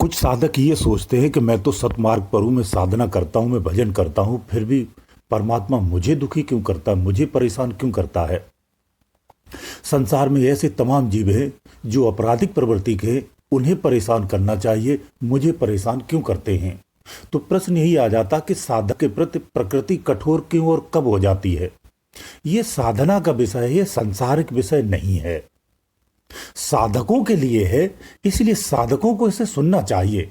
कुछ साधक ये सोचते हैं कि मैं तो सतमार्ग पर हूं, मैं साधना करता हूं, मैं भजन करता हूं, फिर भी परमात्मा मुझे दुखी क्यों करता है, मुझे परेशान क्यों करता है। संसार में ऐसे तमाम जीव हैं जो आपराधिक प्रवृत्ति के हैं, उन्हें परेशान करना चाहिए, मुझे परेशान क्यों करते हैं। तो प्रश्न यही आ जाता कि साधक के प्रति प्रकृति कठोर क्यों और कब हो जाती है। ये साधना का विषय है, ये सांसारिक विषय नहीं है, साधकों के लिए है। इसलिए साधकों को इसे सुनना चाहिए।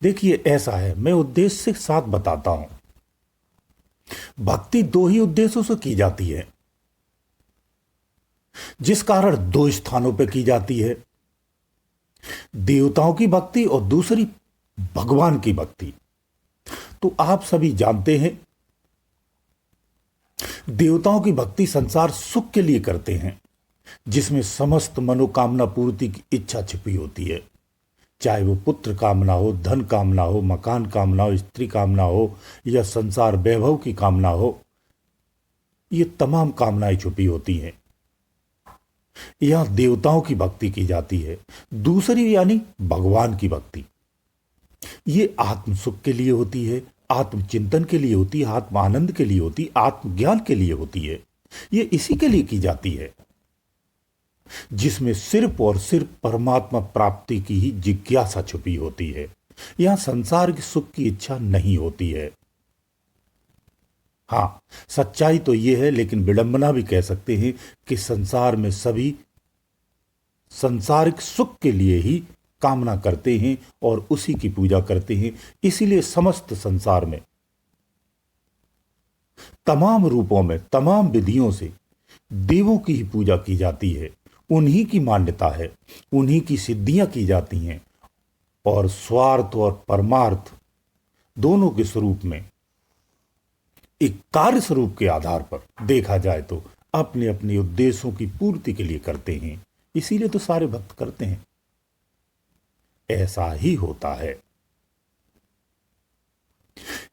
देखिए ऐसा है, मैं उद्देश्य के साथ बताता हूं। भक्ति दो ही उद्देश्यों से की जाती है, जिस कारण दो स्थानों पर की जाती है, देवताओं की भक्ति और दूसरी भगवान की भक्ति। तो आप सभी जानते हैं, देवताओं की भक्ति संसार सुख के लिए करते हैं, जिसमें समस्त मनोकामना पूर्ति की इच्छा छिपी होती है। चाहे वो पुत्र कामना हो, धन कामना हो, मकान कामना हो, स्त्री कामना हो या संसार वैभव की कामना हो, ये तमाम कामनाएं छुपी होती हैं। यहां देवताओं की भक्ति की जाती है। दूसरी यानी भगवान की भक्ति, ये आत्म सुख के लिए होती है, आत्मचिंतन के लिए होती है, आत्म आनंद के लिए होती है, आत्मज्ञान के लिए होती है। ये इसी के लिए की जाती है, जिसमें सिर्फ और सिर्फ परमात्मा प्राप्ति की ही जिज्ञासा छुपी होती है। यहां संसार के सुख की इच्छा नहीं होती है। हां, सच्चाई तो यह है, लेकिन विडंबना भी कह सकते हैं कि संसार में सभी संसारिक सुख के लिए ही कामना करते हैं और उसी की पूजा करते हैं। इसीलिए समस्त संसार में तमाम रूपों में, तमाम विधियों से देवों की ही पूजा की जाती है, उन्हीं की मान्यता है, उन्हीं की सिद्धियां की जाती हैं। और स्वार्थ और परमार्थ दोनों के स्वरूप में एक कार्य स्वरूप के आधार पर देखा जाए तो अपने अपने उद्देश्यों की पूर्ति के लिए करते हैं। इसीलिए तो सारे भक्त करते हैं। ऐसा ही होता है।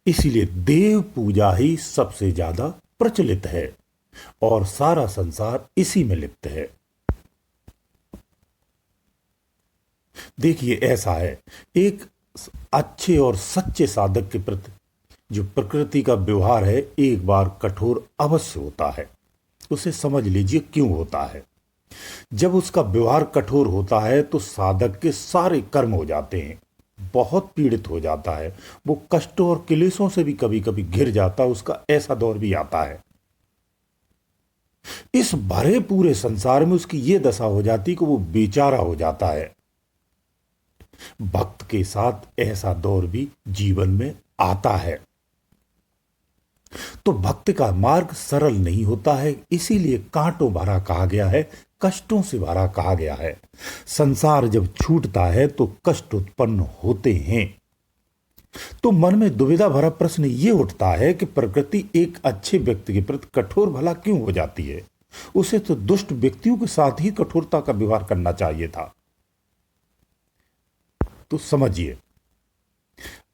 इसीलिए देव पूजा ही सबसे ज्यादा प्रचलित है और सारा संसार इसी में लिप्त है। देखिए ऐसा है, एक अच्छे और सच्चे साधक के प्रति जो प्रकृति का व्यवहार है, एक बार कठोर अवश्य होता है। उसे समझ लीजिए क्यों होता है। जब उसका व्यवहार कठोर होता है तो साधक के सारे कर्म हो जाते हैं, बहुत पीड़ित हो जाता है, वो कष्टों और क्लेशों से भी कभी कभी घिर जाता है, उसका ऐसा दौर भी आता है। इस भरे पूरे संसार में उसकी ये दशा हो जाती कि वो बेचारा हो जाता है। भक्त के साथ ऐसा दौर भी जीवन में आता है। तो भक्त का मार्ग सरल नहीं होता है, इसीलिए कांटों भरा कहा गया है, कष्टों से भरा कहा गया है। संसार जब छूटता है तो कष्ट उत्पन्न होते हैं। तो मन में दुविधा भरा प्रश्न यह उठता है कि प्रकृति एक अच्छे व्यक्ति के प्रति कठोर भला क्यों हो जाती है। उसे तो दुष्ट व्यक्तियों के साथ ही कठोरता का व्यवहार करना चाहिए था। तो समझिए,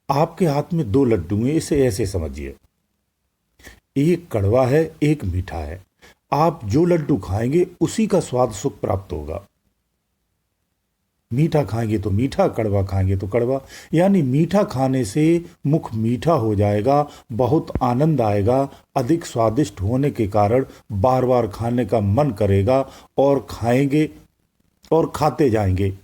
आपके हाथ में दो लड्डू हैं, इसे ऐसे समझिए, एक कड़वा है, एक मीठा है। आप जो लड्डू खाएंगे उसी का स्वाद सुख प्राप्त होगा। मीठा खाएंगे तो मीठा, कड़वा खाएंगे तो कड़वा। यानी मीठा खाने से मुख मीठा हो जाएगा, बहुत आनंद आएगा, अधिक स्वादिष्ट होने के कारण बार बार खाने का मन करेगा और खाएंगे और खाते जाएंगे।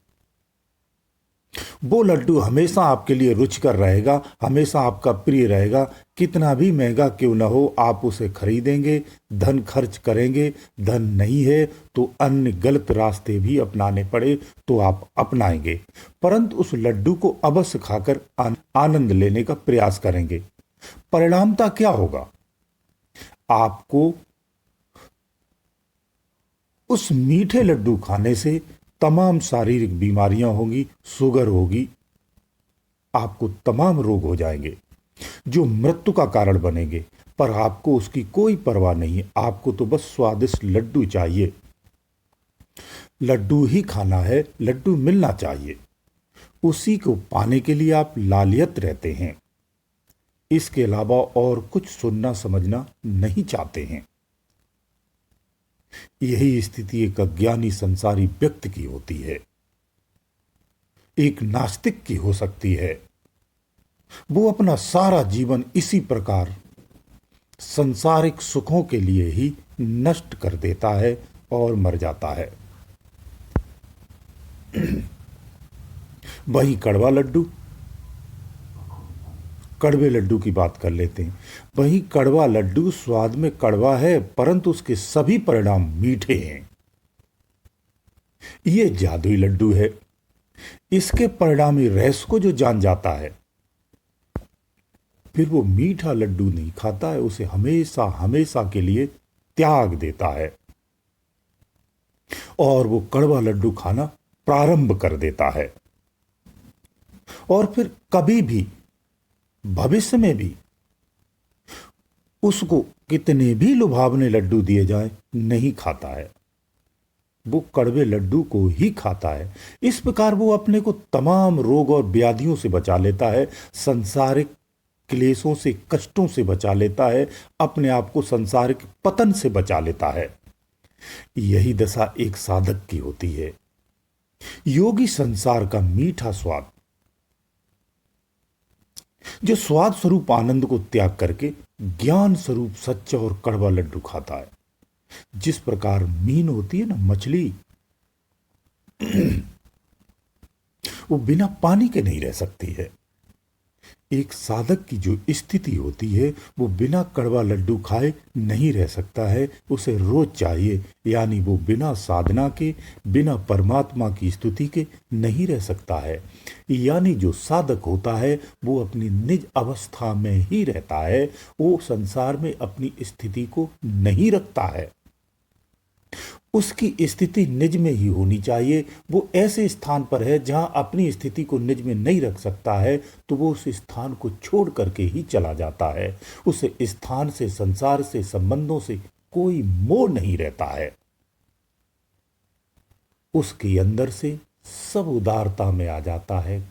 वो लड्डू हमेशा आपके लिए रुचिकर रहेगा, हमेशा आपका प्रिय रहेगा। कितना भी महंगा क्यों न हो, आप उसे खरीदेंगे, धन खर्च करेंगे। धन नहीं है तो अन्य गलत रास्ते भी अपनाने पड़े तो आप अपनाएंगे, परंतु उस लड्डू को अवश्य खाकर आनंद लेने का प्रयास करेंगे। परिणामता क्या होगा? आपको उस मीठे लड्डू खाने से तमाम शारीरिक बीमारियां होगी, शुगर होगी, आपको तमाम रोग हो जाएंगे जो मृत्यु का कारण बनेंगे। पर आपको उसकी कोई परवाह नहीं है, आपको तो बस स्वादिष्ट लड्डू चाहिए। लड्डू ही खाना है, लड्डू मिलना चाहिए, उसी को पाने के लिए आप लालियत रहते हैं। इसके अलावा और कुछ सुनना समझना नहीं चाहते हैं। यही स्थिति एक अज्ञानी संसारी व्यक्ति की होती है। एक नास्तिक की हो सकती है। वो अपना सारा जीवन इसी प्रकार सांसारिक सुखों के लिए ही नष्ट कर देता है और मर जाता है। वही कड़वा लड्डू, कड़वे लड्डू की बात कर लेते हैं। वही कड़वा लड्डू स्वाद में कड़वा है, परंतु उसके सभी परिणाम मीठे हैं। ये जादुई लड्डू है। इसके परिणामी रहस्य को जो जान जाता है, फिर वो मीठा लड्डू नहीं खाता है, उसे हमेशा हमेशा के लिए त्याग देता है और वो कड़वा लड्डू खाना प्रारंभ कर देता है। और फिर कभी भी भविष्य में भी उसको कितने भी लुभावने लड्डू दिए जाए नहीं खाता है, वो कड़वे लड्डू को ही खाता है। इस प्रकार वो अपने को तमाम रोग और व्याधियों से बचा लेता है, संसारिक क्लेशों से, कष्टों से बचा लेता है, अपने आप को संसारिक पतन से बचा लेता है। यही दशा एक साधक की होती है। योगी संसार का मीठा स्वाद, जो स्वाद स्वरूप आनंद को त्याग करके ज्ञान स्वरूप सच्चा और कड़वा लड्डू खाता है। जिस प्रकार मीन होती है ना, मछली, वो बिना पानी के नहीं रह सकती है। एक साधक की जो स्थिति होती है, वो बिना कड़वा लड्डू खाए नहीं रह सकता है, उसे रोज चाहिए। यानी वो बिना साधना के, बिना परमात्मा की स्तुति के नहीं रह सकता है। यानी जो साधक होता है वो अपनी निज अवस्था में ही रहता है, वो संसार में अपनी स्थिति को नहीं रखता है। उसकी स्थिति निज में ही होनी चाहिए। वो ऐसे स्थान पर है जहां अपनी स्थिति को निज में नहीं रख सकता है, तो वो उस स्थान को छोड़ करके ही चला जाता है। उस स्थान से, संसार से, संबंधों से कोई मोह नहीं रहता है। उसके अंदर से सब उदारता में आ जाता है,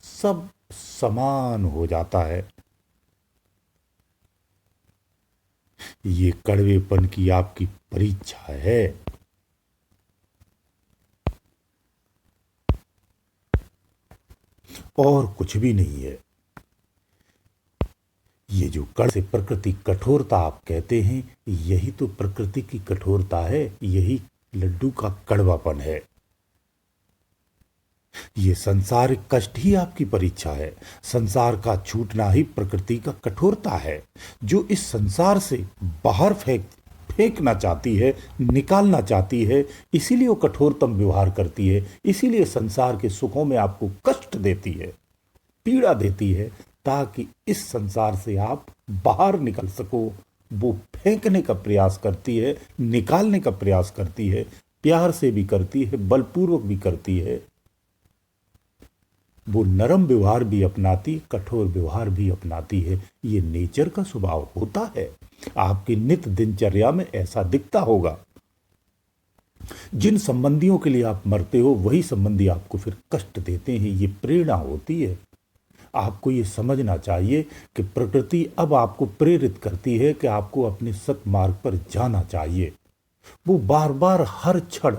सब समान हो जाता है। ये कड़वेपन की आपकी परीक्षा है। और कुछ भी नहीं है। ये जो कड़ से प्रकृति कठोरता आप कहते हैं, यही तो प्रकृति की कठोरता है, यही लड्डू का कड़वापन है। ये संसारिक कष्ट ही आपकी परीक्षा है। संसार का छूटना ही प्रकृति का कठोरता है, जो इस संसार से बाहर फेंकना चाहती है, निकालना चाहती है। इसीलिए वो कठोरतम व्यवहार करती है, इसीलिए संसार के सुखों में आपको कष्ट देती है, पीड़ा देती है, ताकि इस संसार से आप बाहर निकल सको। वो फेंकने का प्रयास करती है, निकालने का प्रयास करती है, प्यार से भी करती है, बलपूर्वक भी करती है। वो नरम व्यवहार भी अपनाती, कठोर व्यवहार भी अपनाती है। ये नेचर का स्वभाव होता है। आपकी नित्य दिनचर्या में ऐसा दिखता होगा। जिन संबंधियों के लिए आप मरते हो, वही संबंधी आपको फिर कष्ट देते हैं। ये प्रेरणा होती है। आपको ये समझना चाहिए कि प्रकृति अब आपको प्रेरित करती है कि आपको अपने सत्मार्ग पर जाना चाहिए। वो बार बार हर क्षण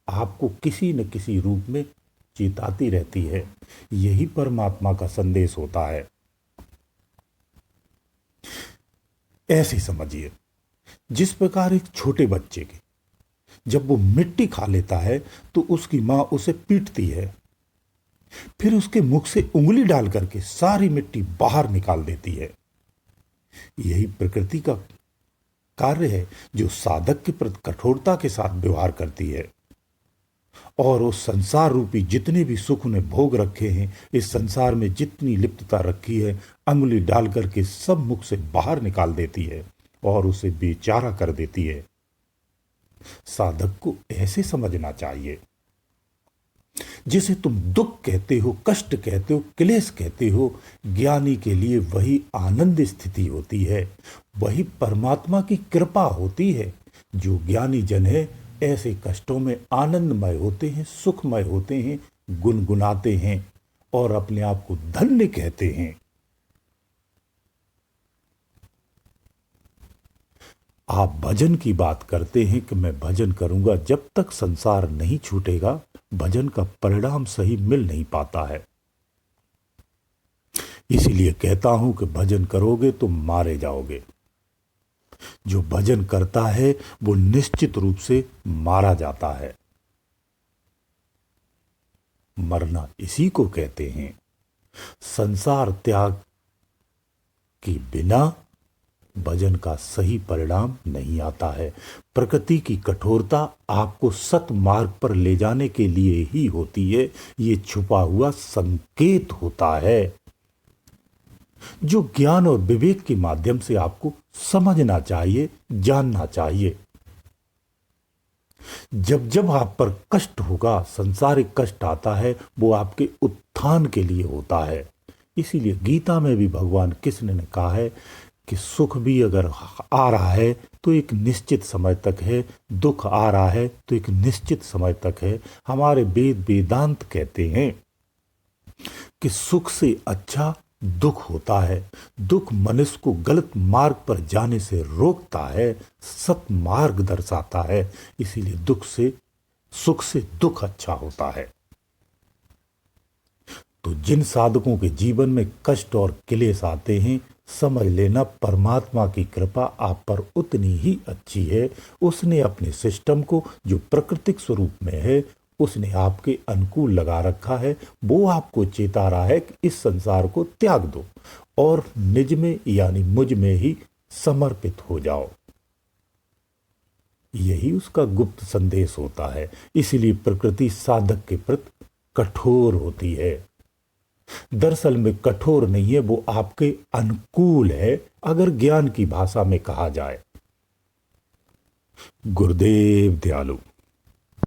आपको किसी न किसी रूप में चेताती रहती है। यही परमात्मा का संदेश होता है। ऐसे समझिए, जिस प्रकार एक छोटे बच्चे के जब वो मिट्टी खा लेता है तो उसकी मां उसे पीटती है, फिर उसके मुख से उंगली डाल करके सारी मिट्टी बाहर निकाल देती है। यही प्रकृति का कार्य है, जो साधक के प्रति कठोरता के साथ व्यवहार करती है। और उस संसार रूपी जितने भी सुख ने भोग रखे हैं, इस संसार में जितनी लिप्तता रखी है, अंगुली डाल करके सब मुख से बाहर निकाल देती है और उसे बेचारा कर देती है। साधक को ऐसे समझना चाहिए। जिसे तुम दुख कहते हो, कष्ट कहते हो, क्लेश कहते हो, ज्ञानी के लिए वही आनंद स्थिति होती है, वही परमात्मा की कृपा होती है। जो ज्ञानी जन है, ऐसे कष्टों में आनंदमय होते हैं, सुखमय होते हैं, गुनगुनाते हैं और अपने आप को धन्य कहते हैं। आप भजन की बात करते हैं कि मैं भजन करूंगा, जब तक संसार नहीं छूटेगा भजन का परिणाम सही मिल नहीं पाता है। इसीलिए कहता हूं कि भजन करोगे तो मारे जाओगे। जो भजन करता है वो निश्चित रूप से मारा जाता है। मरना इसी को कहते हैं। संसार त्याग के बिना भजन का सही परिणाम नहीं आता है। प्रकृति की कठोरता आपको सत मार्ग पर ले जाने के लिए ही होती है। ये छुपा हुआ संकेत होता है जो ज्ञान और विवेक के माध्यम से आपको समझना चाहिए, जानना चाहिए। जब जब आप पर कष्ट होगा, संसारिक कष्ट आता है, वो आपके उत्थान के लिए होता है। इसीलिए गीता में भी भगवान कृष्ण ने कहा है कि सुख भी अगर आ रहा है तो एक निश्चित समय तक है, दुख आ रहा है तो एक निश्चित समय तक है। हमारे वेद वेदांत कहते हैं कि सुख से अच्छा दुख होता है। दुख मनुष्य को गलत मार्ग पर जाने से रोकता है, सत मार्ग दर्शाता है। इसीलिए सुख से दुख अच्छा होता है। तो जिन साधकों के जीवन में कष्ट और क्लेश आते हैं, समझ लेना परमात्मा की कृपा आप पर उतनी ही अच्छी है। उसने अपने सिस्टम को, जो प्राकृतिक स्वरूप में है, उसने आपके अनुकूल लगा रखा है। वो आपको चेता रहा है कि इस संसार को त्याग दो और निज में यानी मुझ में ही समर्पित हो जाओ। यही उसका गुप्त संदेश होता है। इसलिए प्रकृति साधक के प्रति कठोर होती है। दरअसल में कठोर नहीं है, वो आपके अनुकूल है, अगर ज्ञान की भाषा में कहा जाए। गुरुदेव दयालु।